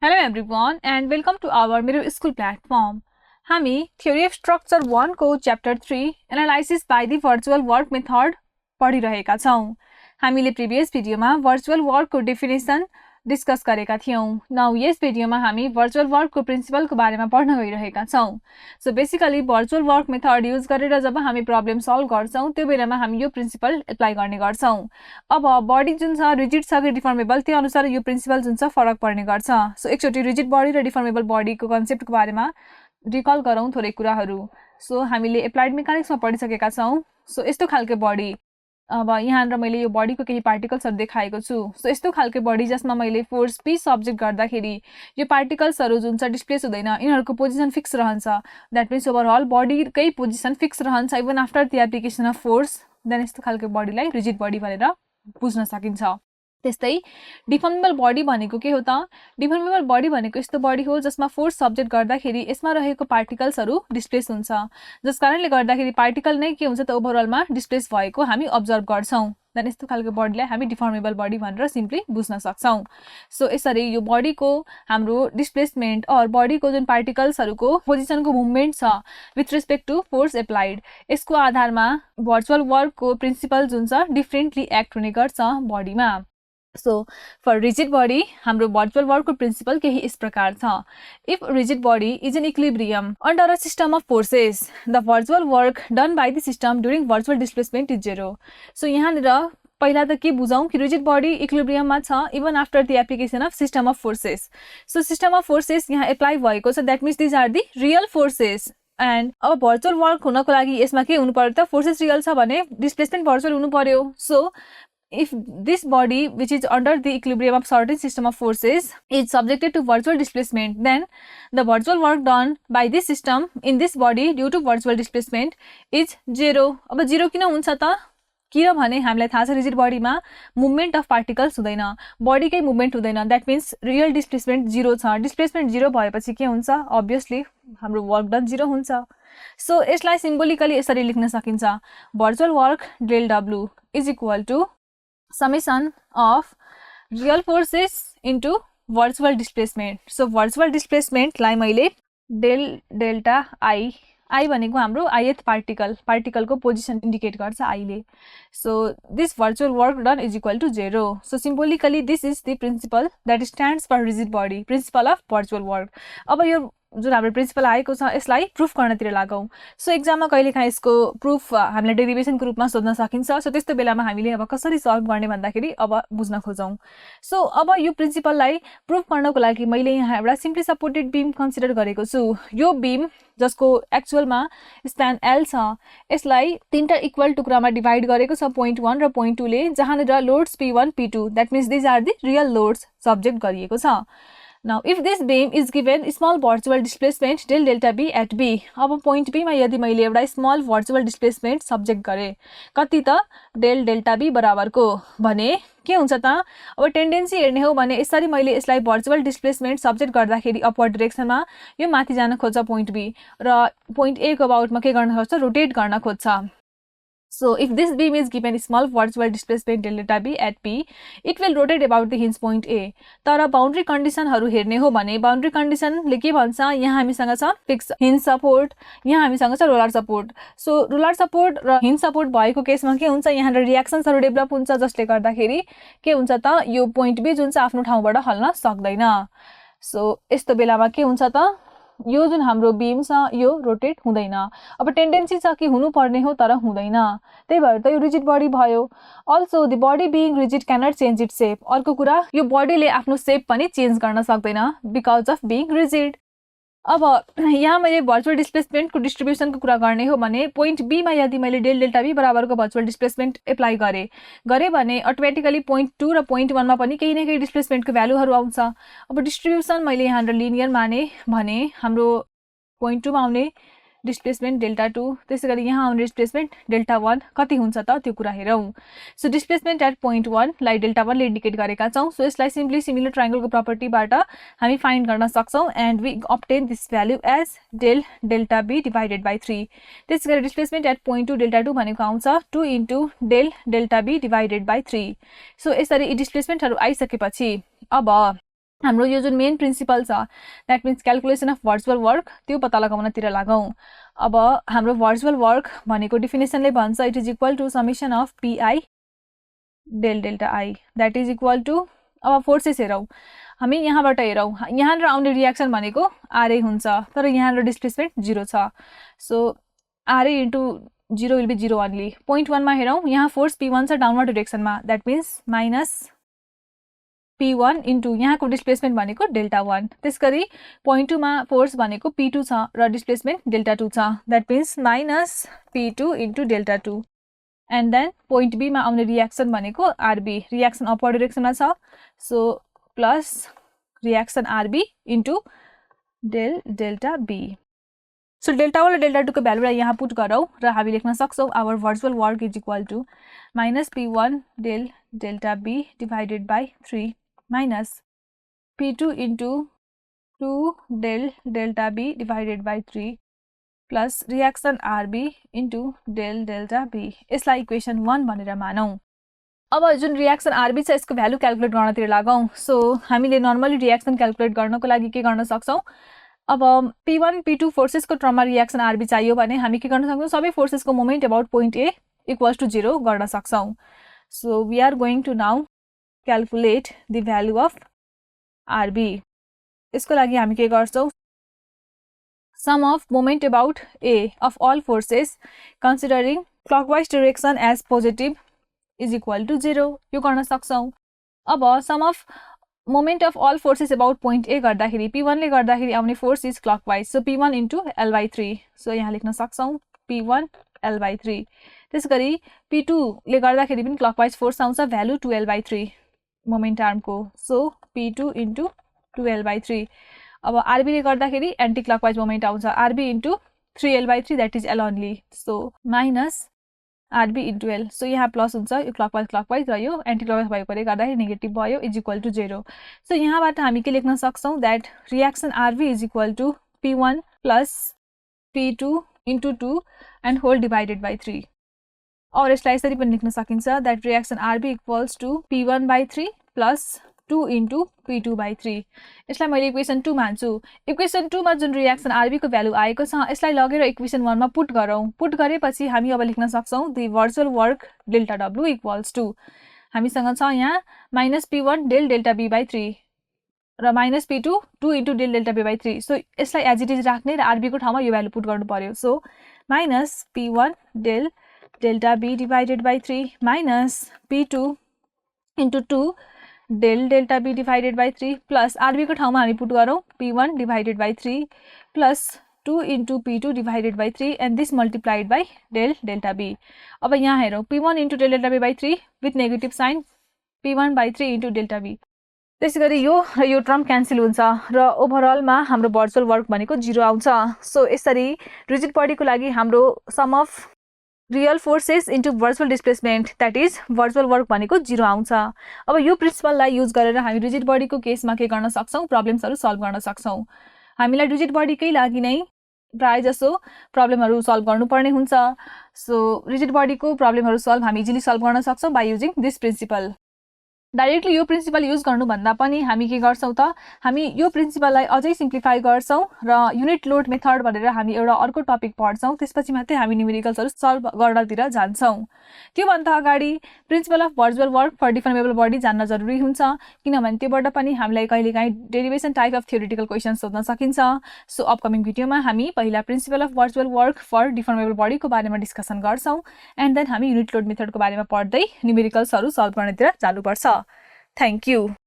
Hello everyone and welcome to our Mirror School platform. हामी Theory of Structure 1 को Chapter 3 Analysis by the Virtual Work Method पढिरहेका छौं. हामीले previous भिडियोमा virtual वर्कको definition discuss गरेका थियौं. नाउ यस भिडियोमा हामी वर्चुअल वर्कको प्रिन्सिपलको बारेमा पढ्न गइरहेका छौं. So basically virtual work method use गरेर जब हामी प्रब्लम सल्भ गर्छौं त्यो बेलामा हामी यो प्रिन्सिपल एप्लाई गर्ने गर्छौं. अब बडी जुन छ रिजिड छ कि डिफर्मेबल त्यो अनुसार यो प्रिन्सिपल जुन छ फरक पर्ने गर्छ. सो एकचोटी रिजिड बडी र डिफर्मेबल बडीको कन्सेप्टको बारेमा रिकल गरौं थोरै कुराहरू. सो हामीले एप्लाइड मेकानिक्समा पढिसकेका छौं. सो यस्तो खालको बडी, अब यहाँ र मैले यो बडीको केही पार्टिकल्सहरु देखाएको छु. सो यस्तो खालको बडी जसमा मैले फोर्स पी सब्जेक्ट गर्दाखेरि यो पार्टिकल्सहरु जुन छ डिस्प्लेस हुँदैन, यिनीहरुको पोजिसन फिक्स रहन्छ. दैट मीन्स ओभरअल बडीकै पोजिसन फिक्स रहन्छ even after the application of force. Then यस्तो खालको बडीलाई रिजिड बडी भनेर बुझ्न सकिन्छ. त्यस्तै डिफर्मेबल बडी भनेको के हो त? डिफर्मेबल बडी भनेको यस्तो बडी हो जसमा फोर्स सब्जेक्ट गर्दाखेरि यसमा रहेको पार्टिकल्सहरु डिस्प्लेस हुन्छ, जसकारणले गर्दाखेरि पार्टिकल नै के हुन्छ त ओभरअलमा डिस्प्लेस भएको हामी अब्जर्भ गर्छौं. देन यस्तो खालको बडीलाई हामी डिफर्मेबल बडी भनेर सिम्पली बुझ्न सक्छौं. सो यसरी यो बडीको हाम्रो डिस्प्लेसमेन्ट और बडीको जुन पार्टिकल्सहरुको पोजिसनको मुभमेन्ट छ with respect to force applied, यसको आधारमा वर्चुअल वर्कको प्रिन्सिपल जुन छ डिफरेन्टली एक्ट हुने गर्छ बडीमा. So, for rigid body, हाम्रो virtual work को principle केही इस प्रकार छ. If rigid body is in equilibrium under a system of forces, the virtual work done by the system during virtual displacement is zero. So, यहाँनिर पहिला त के बुझौं कि rigid body equilibrium मा छ even after the application of system of forces. So, system of forces यहाँ apply भएको छ. That means these are the real forces. And अब virtual work हुनको लागि यसमा के हुनु पर्यो त? Forces real छ भने displacement virtual हुनु पर्यो. So, if this body which is under the equilibrium of certain system of forces is subjected to virtual displacement, then the virtual work done by this system in this body due to virtual displacement is zero. अब zero किन हुन्छ त? किनभने हामीलाई थाहा छ rigid बडीमा movement of particles हुँदैन, बडीकै मुभमेन्ट हुँदैन. That means real displacement zero छ. डिस्प्लेसमेन्ट जिरो भएपछि के हुन्छ? अब्भियसली हाम्रो वर्क डन जिरो हुन्छ. सो यसलाई सिम्बोलिकली यसरी लेख्न सकिन्छ. Virtual work del W is equal to summation of real forces into virtual displacement. So virtual displacement लाई मैले del delta I भनेको हाम्रो ith particle को position indicate गर्छ I ले. So this virtual work done is equal to 0. So symbolically this is the principle that stands for rigid body, principle of virtual work. अब यो जुन हाम्रो principal आएको छ यसलाई प्रुफ गर्नतिर लागौं. सो एक्जाममा कहिलेकाहीँ यसको प्रुफ हामीले डेरिभेसनको रूपमा सोध्न सकिन्छ. सो त्यस्तो बेलामा हामीले अब कसरी सल्भ गर्ने भन्दाखेरि अब बुझ्न खोजौं. सो अब यो प्रिन्सिपललाई प्रुफ गर्नको लागि मैले यहाँ एउटा सिम्पली सपोर्टेड बीम कन्सिडर गरेको छु. यो बीम जसको एक्चुअलमा स्प्यान L छ, यसलाई तीनटा इक्वल टुक्रामा डिवाइड गरेको छ, पोइन्ट 1 र पोइन्ट 2 ले, जहाँनिर loads P1 P2 that means this are the real loads subject गरिएको छ. Now, if this beam is given small virtual displacement del delta B at B, अब point B मा यदि मैले एउटा small virtual displacement subject गरे, कति त del delta B बराबरको भने के हुन्छ त? अब टेन्डेन्सी हेर्ने हो भने यसरी मैले यसलाई virtual displacement subject गर्दाखेरि upward directionमा यो माथि जान खोज्छ point B र point A को अबाउटमा के गर्न खोज्छ? रोटेट गर्न खोज्छ. So, if this beam is given small virtual displacement delta B at P, it will rotate about the hinge point A. तर बाउन्ड्री कन्डिसनहरु हेर्ने हो भने बाउन्ड्री कन्डिसनले के भन्छ? यहाँ हामीसँग छ फिक्स हिन्ज सपोर्ट, यहाँ हामीसँग छ roller support. So roller support र हिन्ज सपोर्ट भएको केसमा के हुन्छ? यहाँ रिएक्सन्सहरु डेभलप हुन्छ जसले गर्दाखेरि के हुन्छ त? यो पोइन्ट B जुन चाहिँ आफ्नो ठाउँबाट हल्न सक्दैन. सो यस्तो बेलामा के हुन्छ त? यो जुन हाम्रो बीम छ यो रोटेट हुँदैन. अब टेन्डेन्सी छ कि हुनु पर्ने हो तर हुँदैन. त्यही भएर त यो रिजिड बडी भयो. Also the body being rigid cannot change its shape. अर्को कुरा, यो बडीले आफ्नो शेप पनि चेन्ज गर्न सक्दैन बिकज अफ बीइङ रिजिड. अब यहाँ मैले भर्चुअल डिस्प्लेसमेन्टको डिस्ट्रिब्युसनको कुरा गर्ने हो भने पोइन्ट बी मा यदि मैले डेल डेल्टा बी बराबरको भर्चुअल डिस्प्लेसमेन्ट एप्लाई गरे भने अटोमेटिकली पोइन्ट 2 र पोइन्ट 1 मा पनि केही न केही डिस्प्लेसमेन्टको भ्यालुहरु आउँछ. अब डिस्ट्रिब्युसन मैले यहाँ लिनियर माने भने हाम्रो पोइन्ट 2 मा आउने डिस्प्लेसमेन्ट डेल्टा 2 त्यसैगरी यहाँ आउने डिस्प्लेसमेन्ट डेल्टा 1 कति हुन्छ त त्यो कुरा हेरौं सो डिस्प्लेसमेन्ट एट पोइन्ट 1 लाई डेल्टा 1 ले इन्डिकेट गरेका छौं सो यसलाई सिम्पली सिमिलर ट्रायंगलको प्रपर्टीबाट हामी फाइन्ड गर्न सक्छौं and we obtain this value as del delta b divided by 3 त्यसैगरी डिस्प्लेसमेन्ट एट पोइन्ट 2 डेल्टा 2 भनेको आउँछ 2 into del delta b divided by 3 so यसरी यी डिस्प्लेसमेन्टहरु आइसकेपछि अब हाम्रो यो जुन मेन प्रिन्सिपल छ that means calculation of virtual work त्यो पत्ता लगाउनतिर लागौं अब हाम्रो भर्चुअल वर्क भनेको डेफिनेसनले भन्छ it is equal to summation of pi del delta i that is equal to अब फोर्सेस हेरौं हामी यहाँबाट हेरौं यहाँ र आउने रिएक्सन भनेको ra हुन्छ तर यहाँ र डिस्प्लेसमेन्ट 0 छ so ra into 0 will be 0 only point 1 मा हेरौं यहाँ फोर्स p1 छ डाउनवर्ड डाइरेक्सनमा that means minus p1 into यहाँको डिस्प्लेसमेन्ट भनेको डेल्टा 1 त्यसगरी point 2 मा फोर्स भनेको p2 छ र डिस्प्लेसमेन्ट डेल्टा 2 छ that means minus p2 into delta 2 and then point b मा आउने रिएक्सन भनेको rb रिएक्सन अपवर्ड डाइरेक्सनमा छ so plus reaction rb into del delta b so delta 1 र डेल्टा 2 को भ्यालुलाई यहाँ पुट गरौं र हामी लेख्न सक्छौं our virtual work is equal to minus p1 del delta b divided by 3 minus p2 into 2 del delta b divided by 3 plus reaction rb into del delta b यसलाई equation 1 भनेर मानौं अब जुन रिएक्सन rb छ यसको value calculate गर्नतिर लागौं so हामीले normally reaction calculate गर्नको लागि के गर्न सक्छौं अब p1 p2 फोर्सेसको टर्ममा रिएक्सन rb चाहियो भने हामी के गर्न सक्छौं सबै फोर्सेसको moment about point a equals to 0 गर्न सक्छौं so we are going to now calculate the value of rb यसको लागि हामी के गर्छौं sum of moment about a of all forces considering clockwise direction as positive is equal to 0 यो गर्न सक्छौं अब sum of moment of all forces about point a गर्दाखेरि p1 ले गर्दाखेरि आउने force is clockwise so p1 into l by 3 so यहाँ लेख्न सक्छौं p1 l by 3 त्यसगरी p2 ले गर्दाखेरि पनि clockwise फोर्स आउँछ value 2l by 3 moment arm को so p2 into 2l by 3 अब rb ले गर्दाखेरि एन्टी क्लकवाइज मोमेन्ट आउँछ rb into 3l by 3 that is l only so minus rb into l सो यहाँ प्लस हुन्छ यो क्लकवाइज र यो एन्टी क्लकवाइज भएकोले गर्दाखेरि नेगेटिभ भयो इज इक्वल टु 0 सो यहाँबाट हामी के लेख्न सक्छौं that reaction rb is equal to p1 plus p2 into 2 and whole divided by 3 और यसलाई यसरी पनि लेख्न सकिन्छ that reaction rb equals to p1 by 3 plus 2 into p2 by 3 यसलाई मैले इक्वेसन 2 मान्छु इक्वेसन 2 मा जुन रिएक्सन rb को भ्यालु आएको छ यसलाई लगेर इक्वेसन 1 मा पुट गरौं पुट गरेपछि हामी अब लेख्न सक्छौं the virtual work delta w equals to हामीसँग छ यहाँ minus p1 del delta b by 3 र minus p2 2 into del delta b by 3 so यसलाई एज इट इज राख्ने र rb को ठाउँमा यो भ्यालु पुट गर्नु पर्यो so minus p1 del delta b divided by 3 minus p2 into 2 del delta b divided by 3 plus rb को ठाउँमा हामी पुट गरौं p1 divided by 3 plus 2 into p2 divided by 3 and this multiplied by del delta b अब यहाँ हेरौं p1 into del delta b by 3 with negative sign p1 by 3 into delta b त्यसैगरी यो र यो टर्म क्यान्सल हुन्छ र overall मा हाम्रो भर्चुअल वर्क भनेको 0 आउँछ सो यसरी रिजिड बडीको लागि हाम्रो sum of real forces into virtual displacement that is virtual work भनेको 0 आउँछ अब यो प्रिन्सिपललाई युज गरेर हामी रिजिड बडीको केसमा के गर्न सक्छौं प्रब्लम्सहरु सल्भ गर्न सक्छौं हामीलाई रिजिड बडीकै लागि नै प्राय जसो प्रब्लमहरु सल्भ गर्नुपर्ने हुन्छ सो रिजिड बडीको प्रब्लमहरु सल्भ हामी इजिली सल्भ गर्न सक्छौं by using this principle directly यो प्रिन्सिपल युज गर्नु भन्दा पनि हामी के गर्छौं त हामी यो प्रिन्सिपललाई अझै सिम्प्लिफाई गर्छौं र युनिट लोड मेथड भनेर हामी एउटा अर्को टपिक पढ्छौं त्यसपछि मात्रै हामी न्यूमेरिकल्सहरु सल्भ गर्नतिर जान्छौं त्यो भन्दा अगाडि principle of virtual work for deformable body जान्न जरुरी हुन्छ किनभने त्योबाट पनि हामीलाई कहिलेकाहीँ derivation type of theoretical questions सोध्न सकिन्छ सो अपकमिङ भिडियोमा हामी पहिला principle of virtual work for deformable बडीको बारेमा डिस्कसन गर्छौं एन्ड देन हामी युनिट लोड मेथडको बारेमा पढ्दै न्यूमेरिकल्सहरु सल्भ गर्नतिर जानुपर्छ Thank you.